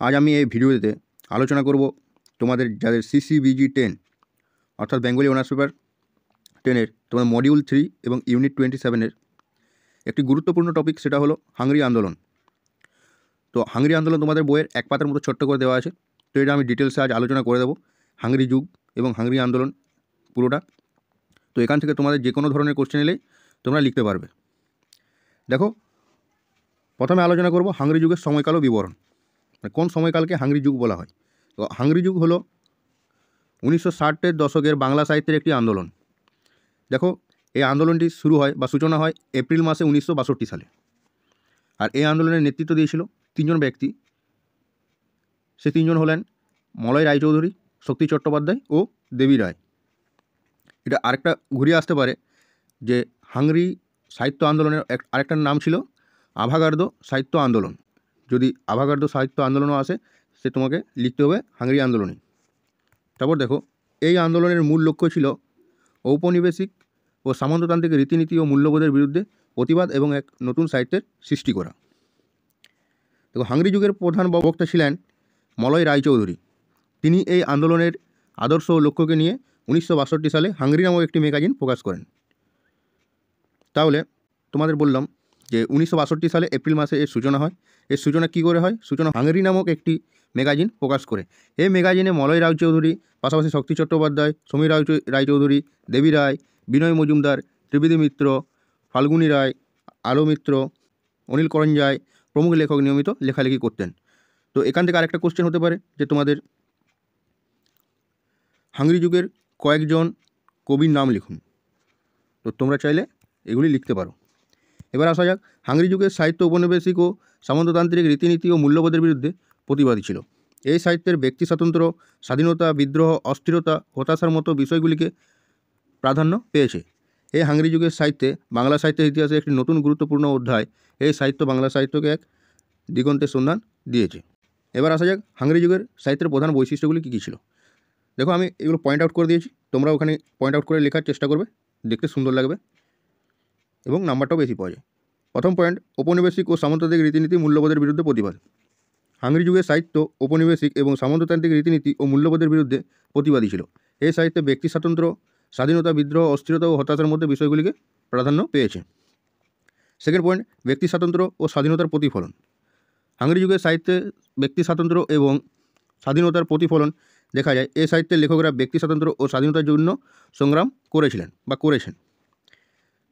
আজ আমি এই ভিডিওতে আলোচনা করব তোমাদের যাদের সিসিবিজি 10 অর্থাৎ বেঙ্গলি অনার্স পেপার 10-এর তোমাদের মডিউল 3 এবং ইউনিট 27-এর একটি গুরুত্বপূর্ণ টপিক, সেটা হলো হাংরি আন্দোলন। তো হাংরি আন্দোলন তোমাদের বইয়ের এক পাতার মতো ছোট্ট করে দেওয়া আছে। তো এটা আমি ডিটেলসে আজ আলোচনা করে দেবো, হাংরি যুগ এবং হাংরি আন্দোলন পুরোটা। তো এখান থেকে তোমাদের যে কোনো ধরনের কোশ্চেন এলেই তোমরা লিখতে পারবে। দেখো, প্রথমে আলোচনা করব হাংরি যুগের সময়কাল ও বিবরণ, কোন সময়কালকে হাংরি যুগ বলা হয়। তো হাংরি যুগ হলো 1960-এর দশকের বাংলা সাহিত্যের একটি আন্দোলন। দেখো, এই আন্দোলনটি শুরু হয় বা সূচনা হয় এপ্রিল মাসে 1962 সালে। আর এই আন্দোলনের নেতৃত্ব দিয়েছিল তিনজন ব্যক্তি। সে তিনজন হলেন মলয় রায়চৌধুরী, শক্তি চট্টোপাধ্যায় ও দেবী রায়। এটা আরেকটা ঘুরিয়ে আসতে পারে যে হাংরি সাহিত্য আন্দোলনের আরেকটার নাম ছিল আভাগার্দ সাহিত্য আন্দোলন। যদি আভাগার্দ সাহিত্য আন্দোলনও আসে, সে তোমাকে লিখতে হবে হাংরি আন্দোলনই। তারপর দেখো, এই আন্দোলনের মূল লক্ষ্য ছিল ঔপনিবেশিক ও সামন্ততান্ত্রিক রীতিনীতি ও মূল্যবোধের বিরুদ্ধে প্রতিবাদ এবং এক নতুন সাহিত্যের সৃষ্টি করা। দেখো, হাংরি যুগের প্রধান বক্তা ছিলেন মলয় রায়চৌধুরী। তিনি এই আন্দোলনের আদর্শ ও লক্ষ্যকে নিয়ে 1962 সালে হাংরি নামক একটি ম্যাগাজিন প্রকাশ করেন। তাহলে তোমাদের বললাম যে 1962 সালে এপ্রিল মাসে এর সূচনা হয়। এর সূচনা কী করে হয়? সূচনা হাংরি নামক একটি ম্যাগাজিন প্রকাশ করে। এই ম্যাগাজিনে মলয় রায়চৌধুরী, পাশাপাশি শক্তি চট্টোপাধ্যায়, সমীর রায়চৌধুরী, দেবী রায়, বিনয় মজুমদার, ত্রিবেদী মিত্র, ফাল্গুনী রায়, আলো মিত্র, অনিল করঞ্জাই প্রমুখ লেখক নিয়মিত লেখালেখি করতেন। তো এখান থেকে আরেকটা কোশ্চেন হতে পারে যে তোমাদের হাংরি যুগের কয়েকজন কবির নাম লিখুন। তো তোমরা চাইলে এগুলি লিখতে পারো। এবার আসা যাক, হাংরি যুগের সাহিত্য ঔপনিবেশিক ও সামন্ততান্ত্রিক রীতিনীতি ও মূল্যবোধের বিরুদ্ধে প্রতিবাদী ছিল। এই সাহিত্যের ব্যক্তি স্বাতন্ত্র্য, স্বাধীনতা, বিদ্রোহ, অস্থিরতা, হতাশার মতো বিষয়গুলিকে প্রাধান্য পেয়েছে। এই হাংরি যুগের সাহিত্যে বাংলা সাহিত্যের ইতিহাসে একটি নতুন গুরুত্বপূর্ণ অধ্যায়। এই সাহিত্য বাংলা সাহিত্যকে এক দিগন্তের সন্ধান দিয়েছে। এবার আসা যাক, হাংরি যুগের সাহিত্যের প্রধান বৈশিষ্ট্যগুলি কী কী ছিল। দেখো, আমি এগুলো পয়েন্ট আউট করে দিয়েছি, তোমরা ওখানে পয়েন্ট আউট করে লেখার চেষ্টা করবে, দেখতে সুন্দর লাগবে এবং নাম্বারটাও বেশি পাওয়া যায়। প্রথম পয়েন্ট, ঔপনিবেশিক ও সামন্ততান্ত্রিক রীতিনীতি মূল্যবোধের বিরুদ্ধে প্রতিবাদ। হাংরি যুগের সাহিত্য ঔপনিবেশিক এবং সামন্ততান্ত্রিক রীতিনীতি ও মূল্যবোধের বিরুদ্ধে প্রতিবাদী ছিল। এই সাহিত্যে ব্যক্তি স্বাতন্ত্র্য, স্বাধীনতা, বিদ্রোহ, অস্থিরতা ও হতাশার মধ্যে বিষয়গুলিকে প্রাধান্য পেয়েছে। সেকেন্ড পয়েন্ট, ব্যক্তি স্বাতন্ত্র্য ও স্বাধীনতার প্রতিফলন। হাংরি যুগের সাহিত্যে ব্যক্তি স্বাতন্ত্র্য এবং স্বাধীনতার প্রতিফলন দেখা যায়। এই সাহিত্যের লেখকরা ব্যক্তি স্বাতন্ত্র্য ও স্বাধীনতার জন্য সংগ্রাম করেছিলেন বা করেছেন।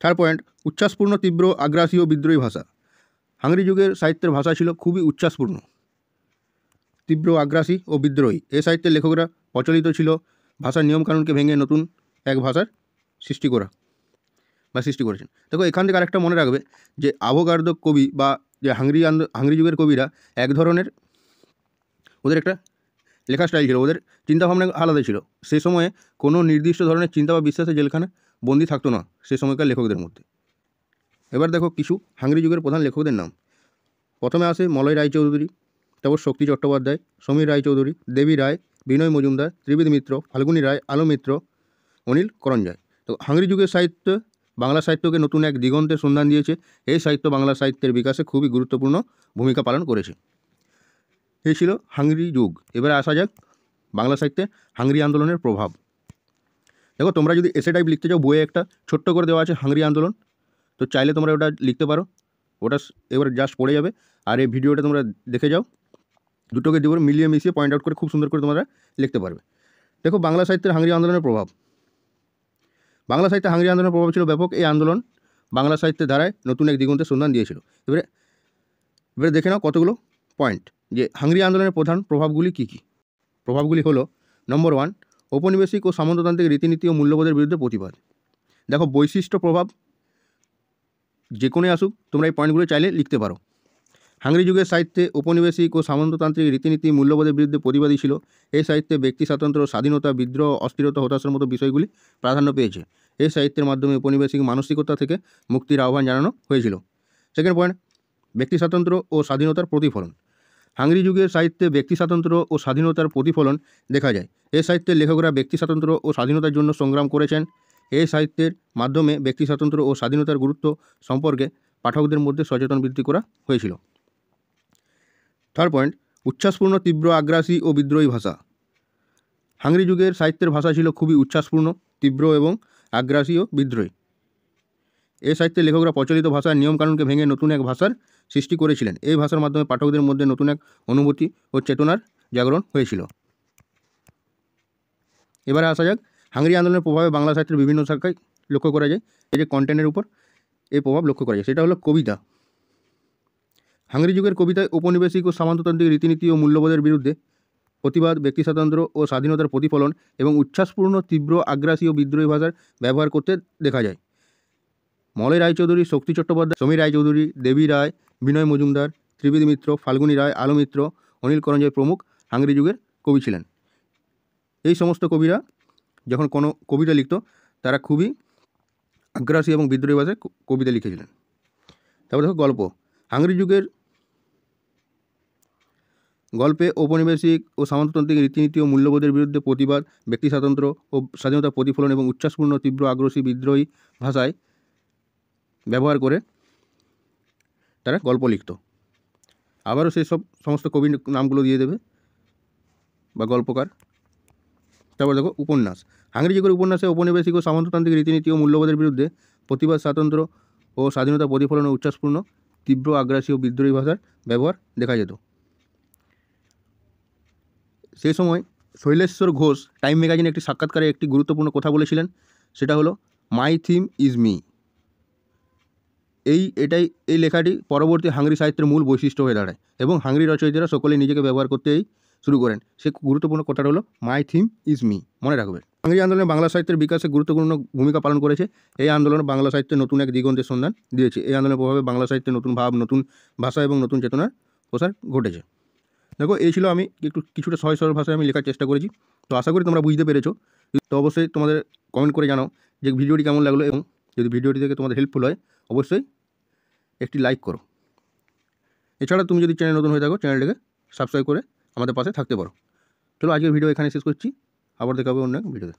থার্ড পয়েন্ট, উচ্ছ্বাসপূর্ণ, তীব্র, আগ্রাসী ও বিদ্রোহী ভাষা। হাংরি যুগের সাহিত্যের ভাষা ছিল খুবই উচ্ছ্বাসপূর্ণ, তীব্র, আগ্রাসী ও বিদ্রোহী। এই সাহিত্যের লেখকরা প্রচলিত ছিল ভাষার নিয়মকানুনকে ভেঙে নতুন এক ভাষার সৃষ্টি করেছেন। দেখো, এখান থেকে আরেকটা মনে রাখবে যে আভোগার্দ কবি বা যে হাংরি যুগের কবিরা এক ধরনের, ওদের একটা লেখা স্টাইল ছিল, ওদের চিন্তাভাবনা আলাদা ছিল। সে সময়ে কোনো নির্দিষ্ট ধরনের চিন্তা বা বিশ্বাসে জেলখানে বন্দি থাকতো না সে সময়কার লেখকদের মধ্যে। এবার দেখো কিছু হাংরি যুগের প্রধান লেখকদের নাম। প্রথমে আসে মলয় রায়চৌধুরী, তারপর শক্তি চট্টোপাধ্যায়, সমীর রায়চৌধুরী, দেবী রায়, বিনয় মজুমদার, ত্রিবেদী মিত্র, ফাল্গুনী রায়, আলো মিত্র, অনিল করঞ্জাই। তো হাংরি যুগের সাহিত্য বাংলা সাহিত্যকে নতুন এক দিগন্তের সন্ধান দিয়েছে। এই সাহিত্য বাংলা সাহিত্যের বিকাশে খুবই গুরুত্বপূর্ণ ভূমিকা পালন করেছে। এই ছিল হাংরি যুগ। এবারে আসা যাক বাংলা সাহিত্যে হাংরি আন্দোলনের প্রভাব। দেখো, তোমরা যদি এসে টাইপ লিখতে চাও, বইয়ে একটা ছোট্ট করে দেওয়া আছে হাংরি আন্দোলন, তো চাইলে তোমরা ওটা লিখতে পারো। ওটা এবার জাস্ট পড়ে যাবে, আর এই ভিডিওটা তোমরা দেখে যাও, দুটোকে দিয়ে মিলিয়ে মিশিয়ে পয়েন্ট আউট করে খুব সুন্দর করে তোমরা লিখতে পারবে। দেখো, বাংলা সাহিত্যের হাংরি আন্দোলনের প্রভাব। বাংলা সাহিত্যে হাংরি আন্দোলনের প্রভাব ছিল ব্যাপক। এই আন্দোলন বাংলা সাহিত্যের ধারায় নতুন এক দিগন্তের সন্ধান দিয়েছিল। এবারে দেখে নাও কতগুলো পয়েন্ট যে হাংরি আন্দোলনের প্রধান প্রভাবগুলি কী কী। প্রভাবগুলি হলো, নম্বর 1, ঔপনিবেশিক ও সামন্ততান্ত্রিক রীতিনীতি ও মূল্যবোধের বিরুদ্ধে প্রতিবাদ। দেখো, বৈশিষ্ট্য প্রভাব যে কোনোই আসুক, তোমরা এই পয়েন্টগুলো চাইলে লিখতে পারো। হাংরি যুগের সাহিত্যে ঔপনিবেশিক ও সামন্ততান্ত্রিক রীতিনীতি মূল্যবোধের বিরুদ্ধে প্রতিবাদী ছিল। এই সাহিত্যে ব্যক্তি স্বাতন্ত্র্য, স্বাধীনতা, বিদ্রোহ, অস্থিরতা, হতাশার মতো বিষয়গুলি প্রাধান্য পেয়েছে। এই সাহিত্যের মাধ্যমে ঔপনিবেশিক মানসিকতা থেকে মুক্তির আহ্বান জানানো হয়েছিল। সেকেন্ড পয়েন্ট, ব্যক্তি স্বাতন্ত্র্য ও স্বাধীনতার প্রতিফলন। হাংরি যুগের সাহিত্যে ব্যক্তি স্বাতন্ত্র্য ও স্বাধীনতার প্রতিফলন দেখা যায়। এই সাহিত্যের লেখকরা ব্যক্তি স্বাতন্ত্র্য ও স্বাধীনতার জন্য সংগ্রাম করেছেন। এই সাহিত্যের মাধ্যমে ব্যক্তি স্বাতন্ত্র্য ও স্বাধীনতার গুরুত্ব সম্পর্কে পাঠকদের মধ্যে সচেতন বৃদ্ধি করা হয়েছিল। থার্ড পয়েন্ট, উচ্ছ্বাসপূর্ণ, তীব্র, আগ্রাসী ও বিদ্রোহী ভাষা। হাংরি যুগের সাহিত্যের ভাষা ছিল খুবই উচ্ছ্বাসপূর্ণ, তীব্র এবং আগ্রাসী ও বিদ্রোহী। এই সাহিত্যের লেখকরা প্রচলিত ভাষার নিয়মকানুনকে ভেঙে নতুন এক ভাষার সৃষ্টি করেছিলেন। এই ভাষার মাধ্যমে পাঠকদের মধ্যে নতুন এক অনুভূতি ও চেতনার জাগরণ হয়েছিল। এবারে আসা যাক হাংরি আন্দোলনের প্রভাবে বাংলা সাহিত্যের বিভিন্ন শাখায় লক্ষ্য করা যায়। এই যে কন্টেন্টের উপর এই প্রভাব লক্ষ্য করা যায়, সেটা হলো কবিতা। হাংরি যুগের কবিতায় ঔপনিবেশিক ও সামন্ততান্ত্রিক রীতিনীতি ও মূল্যবোধের বিরুদ্ধে প্রতিবাদ, ব্যক্তি স্বাতন্ত্র্য ও স্বাধীনতার প্রতিফলন এবং উচ্ছ্বাসপূর্ণ, তীব্র, আগ্রাসী ও বিদ্রোহী ভাষার ব্যবহার করতে দেখা যায়। মলয় রায়চৌধুরী, শক্তি চট্টোপাধ্যায়, সমীর রায়চৌধুরী, দেবী রায়, বিনয় মজুমদার, ত্রিবেদী মিত্র, ফাল্গুনী রায়, আলো মিত্র, অনিল করঞ্জয় প্রমুখ হাংরি যুগের কবি ছিলেন। এই সমস্ত কবিরা যখন কোনো কবিতা লিখত তারা খুবই আগ্রাসী এবং বিদ্রোহী ভাষায় কবিতা লিখেছিলেন। তারপর দেখো গল্প। হাংরি যুগের গল্পে ঔপনিবেশিক ও সামন্ততান্ত্রিক রীতিনীতি ও মূল্যবোধের বিরুদ্ধে প্রতিবাদ, ব্যক্তি স্বাতন্ত্র্য ও স্বাধীনতার প্রতিফলন এবং উচ্ছ্বাসপূর্ণ, তীব্র, আগ্রাসী, বিদ্রোহী ভাষায় ব্যবহার করে তারা গল্প লিখত। আবারও সেই সমস্ত কবির নামগুলো দিয়ে দেবে বা গল্পকার। তারপর দেখো উপন্যাস। হাংরি যুগের উপন্যাসে ঔপনিবেশিক ও সামন্ততান্ত্রিক রীতিনীতি ও মূল্যবোধের বিরুদ্ধে প্রতিবাদ, স্বাতন্ত্র্য ও স্বাধীনতার প্রতিফলন ও উচ্ছ্বাসপূর্ণ, তীব্র, আগ্রাসী ও বিদ্রোহী ভাষার ব্যবহার দেখা যেত। সেই সময় শৈলেশ্বর ঘোষ টাইম ম্যাগাজিনে একটি সাক্ষাৎকারে একটি গুরুত্বপূর্ণ কথা বলেছিলেন, সেটা হলো মাই থিম ইজ মি। এই লেখাটি পরবর্তী হাংরি সাহিত্যের মূল বৈশিষ্ট্য হয়ে দাঁড়ায় এবং হাংরি রচয়িতারা সকলে নিজেকে ব্যবহার করতেই শুরু করেন। সে গুরুত্বপূর্ণ কথাটা হলো মাই থিম ইজ মি, মনে রাখবে। হাংরি আন্দোলনে বাংলা সাহিত্যের বিকাশে গুরুত্বপূর্ণ ভূমিকা পালন করেছে। এই আন্দোলন বাংলা সাহিত্যে নতুন এক দিগন্তের সন্ধান দিয়েছে। এই আন্দোলনের প্রভাবে বাংলা সাহিত্যে নতুন ভাব, নতুন ভাষা এবং নতুন চেতনার প্রসার ঘটেছে। দেখো, এই ছিল আমি কিছুটা সহজ সরল ভাষায় আমি লেখার চেষ্টা করেছি। তো আশা করি তোমরা বুঝতে পেরেছো। তো অবশ্যই তোমাদের কমেন্ট করে জানাও যে ভিডিওটি কেমন লাগলো, এবং যদি ভিডিওটি থেকে তোমাদের হেল্পফুল হয় অবশ্যই একটি লাইক করো। এছাড়া তুমি যদি চ্যানেল নতুন হয়ে থাকো, চ্যানেলটাকে সাবস্ক্রাইব করে আমাদের পাশে থাকতে পারো। চলো, আজকের ভিডিও এখানে শেষ করছি। আবার দেখা হবে অন্য এক ভিডিওতে।